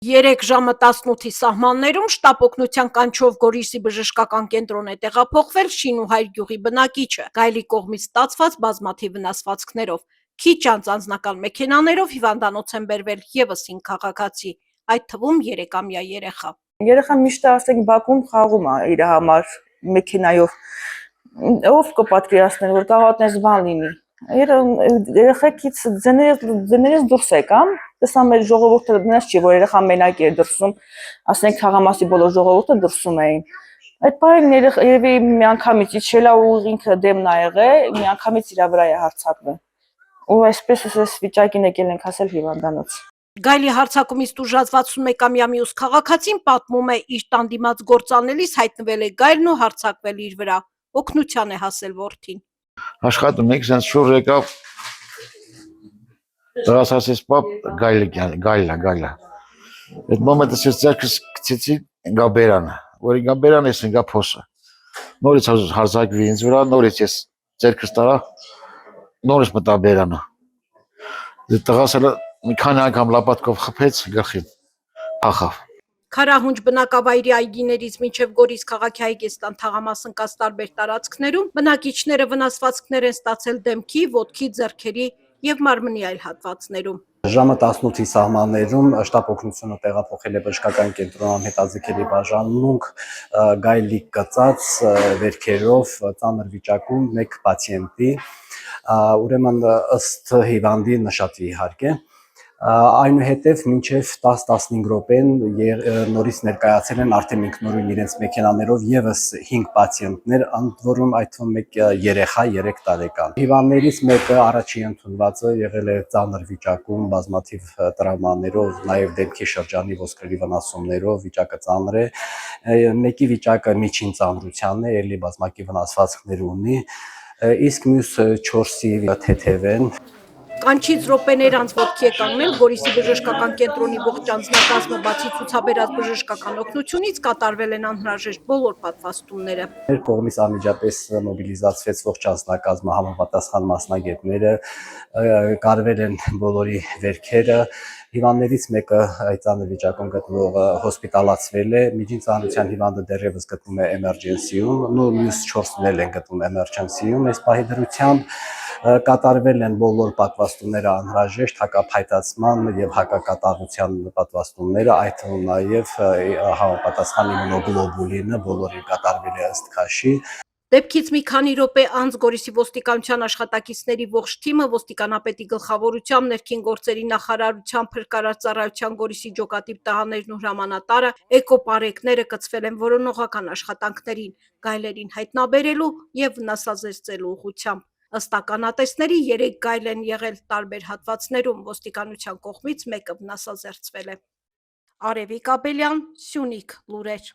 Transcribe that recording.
3 ժամը 18-ի սահմաններում շտապ օգնության կանչով Գորիսի բժշկական կենտրոն է տեղափոխվել Շինուհայր գյուղի բնակիչը, գայլի կողմից ստացված բազմաթիվ վնասվածքներով։ Քիչ անց անձնական մեքենաներով հիվանդանոց են բերվել ևս 5 քաղաքացի, այդ թվում 3-ամյա երեխա։ Երեխան միշտ ասենք Բաքվում խաղում է իր համար մեքենայով։ Ով կպատկերացներ, որ կարող է այդպես բան լինի։ Երեխեքից ձեներես դուրս եկան, տեսա մեր ժողովուրդը դրանց չի, որ երեխան մենակ էր դրսում, ասենք թաղամասի բոլոր ժողովուրդը դրսում էին։ Այդ պահին երևի միանգամից իջել է ու ինքը դեմն ա եղել, միանգամից իր վրա է հարձակվել։ Ու այսպես էս վիճակին եկել ենք ասել հիվանդանոց։ Գայլի հարձակումից տուժած 61-ամյա մյուս քաղաքացին պատմում է, իր տան դիմաց գործանելիս հայտնվել է գայլն ու հարձակվել իր վրա, օգնության է հասել որդին։ Աշխատում եք, sense շուռ եկավ, դրաս ասես պապ, գայլա։ Այդ մոմենտս ես ձերքս գցեցի գաբերանը, որի գաբերանը ես ընկա փոսը։ Նորից հարձակվի ինձ վրա, նորից ես ձերքս տարա, նորից մտա բերանը։ Տղասը մի քանի անգամ լապատկով խփեց գլխին, ախավ։ Քարահունջ բնակավայրի այգիներից մինչև Գորիս քաղաքի Այգեստան թաղամաս ընկած տարբեր տարածքներում բնակիչները վնասվածքներ են ստացել դեմքի, ոտքի, ձեռքերի և մարմնի այլ հատվածներում։ Ժամը 18-ի սահմաններում շտապ օգնությունը տեղափոխել է բժշկական կենտրոն անհետաձգելի բաժանմունք գայլի կծած վերքերով ծանր վիճակում մեկ պացիենտի, ուրեմն ըստ հիվանդի նշատի իհարկե։ Այնուհետև մինչև 10-15 րոպեն նորից ներկայացել են արդեն ինքնուրույն իրենց մեքենաներով ևս 5 պացիենտներ, ընդ որում այդ թվում մեկ երեխա 3 տարեկան։ Հիվանդներից մեկը առաջի ընդունվածը եղել է ծանր վիճակում, բազմաթիվ տրավմաներով, նաև դեմքի շրջանի ոսկրերի վնասումներով, վիճակը ծանր է։ Մեկի վիճակը միջին ծանրության է, ելի բազմակի վնասվածքներ ունի, իսկ մյուս 4-ի թեթև են։ Կանչից րոպեներ անց ոտքի է կանգնել Գորիսի բժշկական կենտրոնի ողջ անձնակազմը, բացի ցուցաբերած բժշկական օգնությունից կատարվել են անհրաժեշտ բոլոր պատվաստումները։ Մեր կողմից անմիջապես մոբիլիզացվեց ողջ անձնակազմը, համապատասխան մասնագետները, կարվել են բոլորի վերքերը, հիվանդներից մեկը այդ ծանր վիճակում գտնվողը հոսպիտալացվել է, միջին ծանրության հիվանդը դեռևս գտնվում է էմերջենսիում, մյուս 4-ն էլ են գտնվում էմերջենսիում, այս պահի դրությամբ կատարվել են բոլոր պատվաստումները անհրաժեշտ հակափայտացման եւ հակակատաղության պատվաստումները, այդ թվում նաեւ համապատասխան իմունոգլոբուլինը բոլորին կատարվել է ըստ քաշի։ Դեպքից մի քանի րոպե անց Գորիսի ոստիկանության աշխատակիցների ողջ թիմը ոստիկանապետի գլխավորությամբ, ներքին գործերի նախարարության, փրկարարծառայության, Գորիսի ջոկատիպ տղաներն ու հրամանատարը, էկոպարեկները կցվել են որոնողական աշխատանքներին, գայլերին հայտնաբերելու եւ վնասազերծելու ուղղությամբ։ Ըստ ականատեսների 3 գայլ են եղել տարբեր հատվածներում, ոստիկանության կողմից մեկը վնասազերծվել է։ Արևիկ Աբելյան, Սյունիք լուրեր։